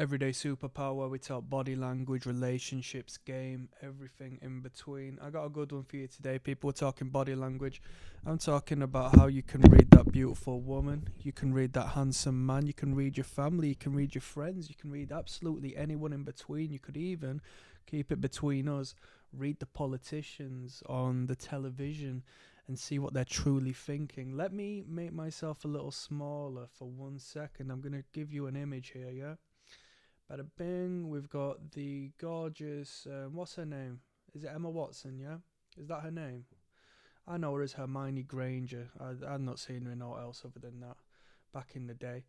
Everyday superpower. We talk body language, relationships, game, everything in between. I got a good one for you today, people. We're talking body language. I'm talking about how you can read that beautiful woman, you can read that handsome man, you can read your family, you can read your friends, you can read absolutely anyone in between. You could even keep it between us, read the politicians on the television and see what they're truly thinking. Let me make myself a little smaller for 1 second. I'm going to give you an image here, yeah? Bada bing, we've got the gorgeous, what's her name? Is it Emma Watson, yeah? Is that her name? I know her as Hermione Granger. I've not seen her in all else other than that back in the day.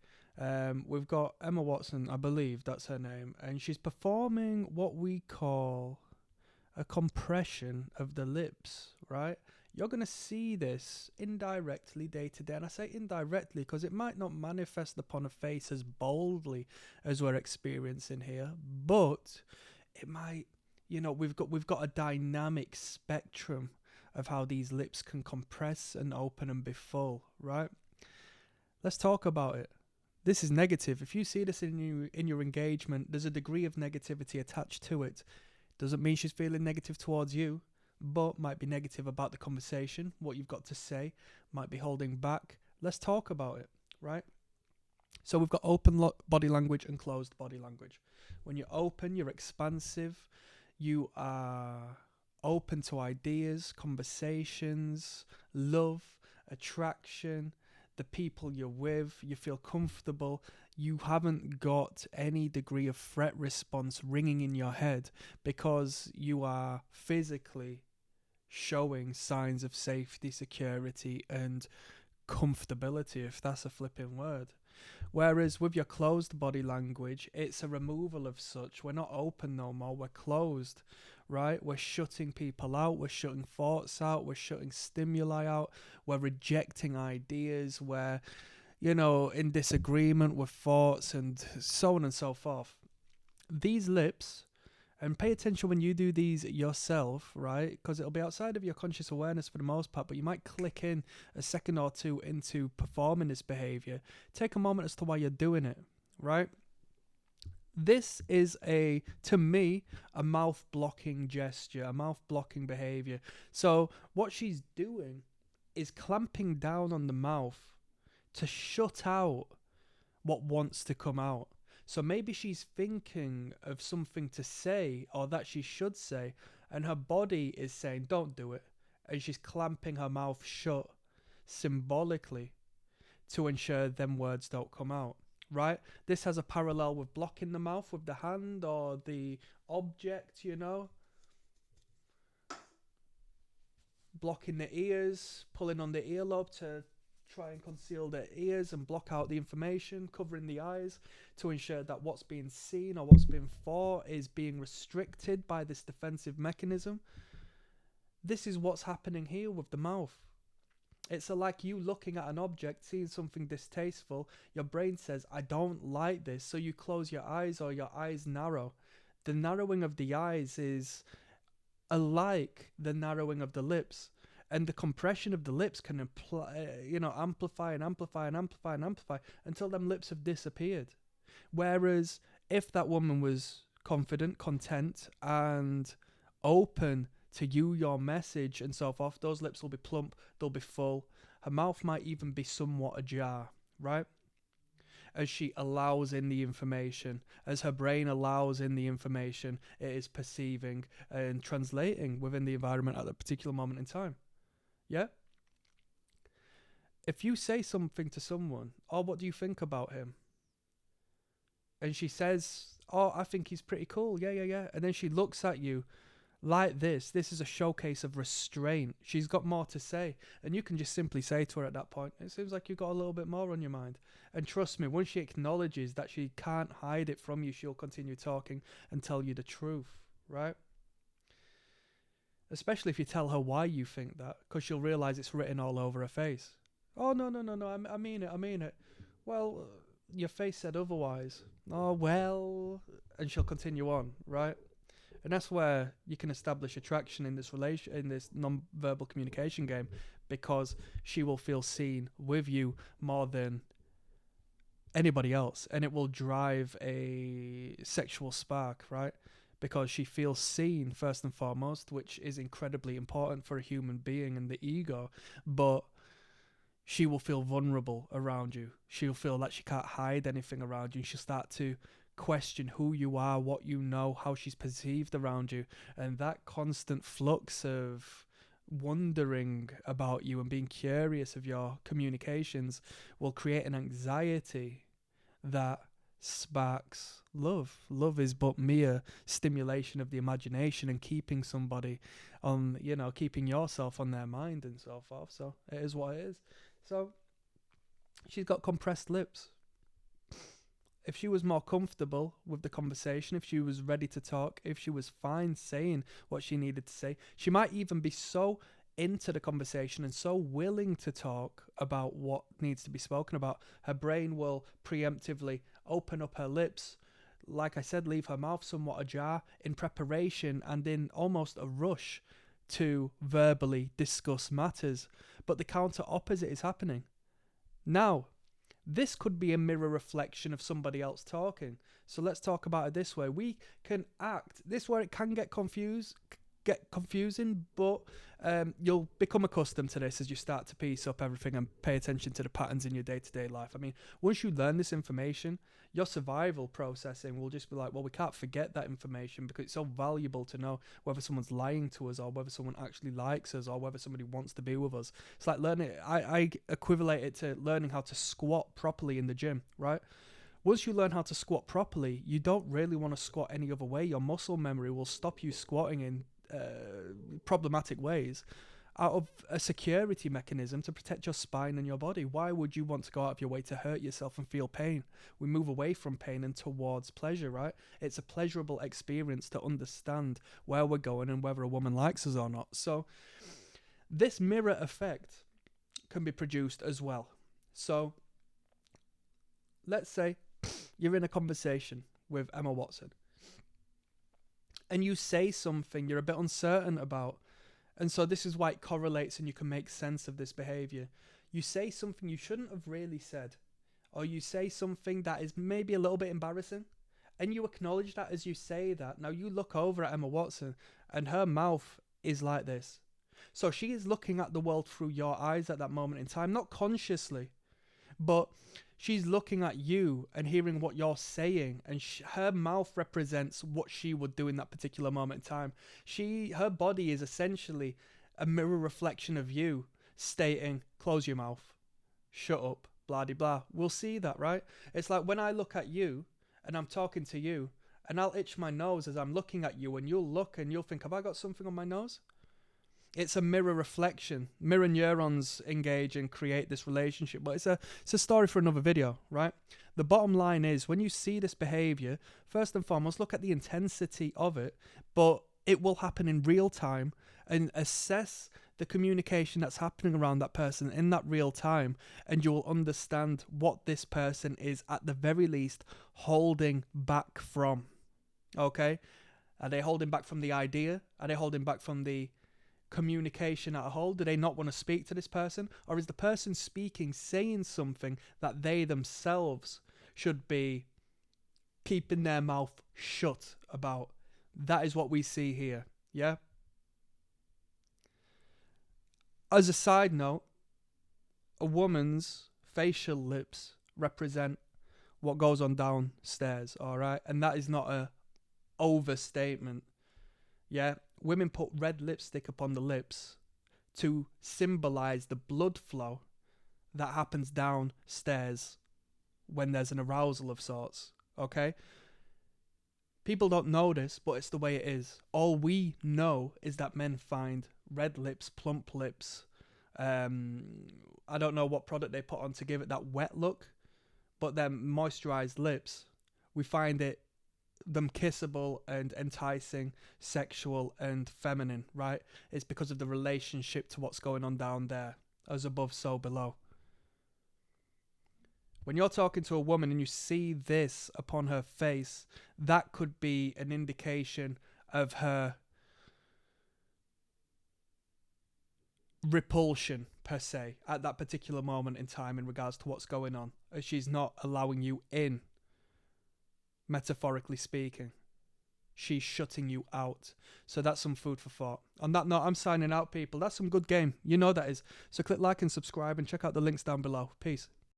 We've got Emma Watson, I believe that's her name, and she's performing what we call a compression of the lips, right? You're going to see this indirectly day to day. And I say indirectly because it might not manifest upon a face as boldly as we're experiencing here, but it might, we've got a dynamic spectrum of how these lips can compress and open and be full, right? Let's talk about it. This is negative. If you see this in your engagement, there's a degree of negativity attached to it. Doesn't mean she's feeling negative towards you, but might be negative about the conversation, what you've got to say, might be holding back. Let's talk about it, right? So we've got open body language and closed body language. When you're open, you're expansive, you are open to ideas, conversations, love, attraction, the people you're with, you feel comfortable, you haven't got any degree of threat response ringing in your head because you are physically showing signs of safety, security, and comfortability, if that's a flipping word. Whereas with your closed body language, it's a removal of such. We're not open no more, we're closed, right? We're shutting people out, we're shutting thoughts out, we're shutting stimuli out, we're rejecting ideas, we're, in disagreement with thoughts and so on and so forth. These lips, and pay attention when you do these yourself, right? Because it'll be outside of your conscious awareness for the most part, but you might click in a second or two into performing this behavior. Take a moment as to why you're doing it, right? This is to me, a mouth blocking gesture, a mouth blocking behavior. So what she's doing is clamping down on the mouth to shut out what wants to come out. So maybe she's thinking of something to say or that she should say, and her body is saying, don't do it. And she's clamping her mouth shut symbolically to ensure them words don't come out, right? This has a parallel with blocking the mouth with the hand or the object, blocking the ears, pulling on the earlobe to try and conceal their ears and block out the information, covering the eyes to ensure that what's being seen or what's being thought is being restricted by this defensive mechanism. This is what's happening here with the mouth. It's like you looking at an object, seeing something distasteful, your brain says, I don't like this, so you close your eyes or your eyes narrow. The narrowing of the eyes is alike the narrowing of the lips. And the compression of the lips can amplify and amplify and amplify and amplify until them lips have disappeared. Whereas if that woman was confident, content, and open to your message and so forth, those lips will be plump, they'll be full. Her mouth might even be somewhat ajar, right? As she allows in the information, as her brain allows in the information, it is perceiving and translating within the environment at that particular moment in time. Yeah? If you say something to someone, oh, what do you think about him? And she says, oh, I think he's pretty cool. Yeah. And then she looks at you like this. This is a showcase of restraint. She's got more to say. And you can just simply say to her at that point, it seems like you've got a little bit more on your mind. And trust me, once she acknowledges that she can't hide it from you, she'll continue talking and tell you the truth, right? Especially if you tell her why you think that, because she'll realize it's written all over her face. Oh, no, I mean it. Well, your face said otherwise. Oh, well, and she'll continue on, right? And that's where you can establish attraction in this non-verbal communication game, because she will feel seen with you more than anybody else, and it will drive a sexual spark, right? Because she feels seen first and foremost, which is incredibly important for a human being and the ego, but she will feel vulnerable around you. She'll feel like she can't hide anything around you, and she'll start to question who you are, what you know, how she's perceived around you, and that constant flux of wondering about you and being curious of your communications will create an anxiety that sparks love. Love is but mere stimulation of the imagination and keeping somebody on, keeping yourself on their mind and so forth. So it is what it is. So she's got compressed lips. If she was more comfortable with the conversation, if she was ready to talk, if she was fine saying what she needed to say, she might even be so into the conversation and so willing to talk about what needs to be spoken about. Her brain will preemptively open up her lips, like I said, leave her mouth somewhat ajar in preparation and in almost a rush to verbally discuss matters. But the counter opposite is happening. Now, this could be a mirror reflection of somebody else talking. So let's talk about it this way. We can act this where it can get confusing, but you'll become accustomed to this as you start to piece up everything and pay attention to the patterns in your day-to-day life. I mean, once you learn this information, your survival processing will just be like, well, we can't forget that information because it's so valuable to know whether someone's lying to us or whether someone actually likes us or whether somebody wants to be with us. It's like learning, I equivalent it to learning how to squat properly in the gym, right? Once you learn how to squat properly, you don't really want to squat any other way. Your muscle memory will stop you squatting in problematic ways out of a security mechanism to protect your spine and your body. Why would you want to go out of your way to hurt yourself and feel pain? We move away from pain and towards pleasure, right? It's a pleasurable experience to understand where we're going and whether a woman likes us or not. So this mirror effect can be produced as well. So let's say you're in a conversation with Emma Watson and you say something you're a bit uncertain about. And so this is why it correlates and you can make sense of this behavior. You say something you shouldn't have really said, or you say something that is maybe a little bit embarrassing, and you acknowledge that as you say that. Now you look over at Emma Watson and her mouth is like this. So she is looking at the world through your eyes at that moment in time, not consciously, but she's looking at you and hearing what you're saying, and her mouth represents what she would do in that particular moment in time. Her body is essentially a mirror reflection of you, stating, close your mouth, shut up, blah de blah. We'll see that, right? It's like when I look at you and I'm talking to you, and I'll itch my nose as I'm looking at you, and you'll look and you'll think, have I got something on my nose? It's a mirror reflection. Mirror neurons engage and create this relationship. But it's a story for another video, right? The bottom line is, when you see this behavior, first and foremost, look at the intensity of it, but it will happen in real time, and assess the communication that's happening around that person in that real time, and you'll understand what this person is, at the very least, holding back from. Okay? Are they holding back from the idea? Are they holding back from the communication at a whole? Do they not want to speak to this person? Or is the person speaking saying something that they themselves should be keeping their mouth shut about? That is what we see here. Yeah. As a side note, a woman's facial lips represent what goes on downstairs, all right? And that is not a overstatement. Yeah, women put red lipstick upon the lips to symbolize the blood flow that happens downstairs when there's an arousal of sorts, okay? People don't know this, but it's the way it is. All we know is that men find red lips, plump lips, I don't know what product they put on to give it that wet look, but then moisturized lips, we find them kissable and enticing, sexual and feminine, right? It's because of the relationship to what's going on down there. As above, so below. When you're talking to a woman and you see this upon her face, that could be an indication of her repulsion per se at that particular moment in time in regards to what's going on. She's not allowing you in, metaphorically speaking. She's shutting you out. So that's some food for thought. On that note, I'm signing out, people. That's some good game. You know that is. So click like and subscribe and check out the links down below. Peace.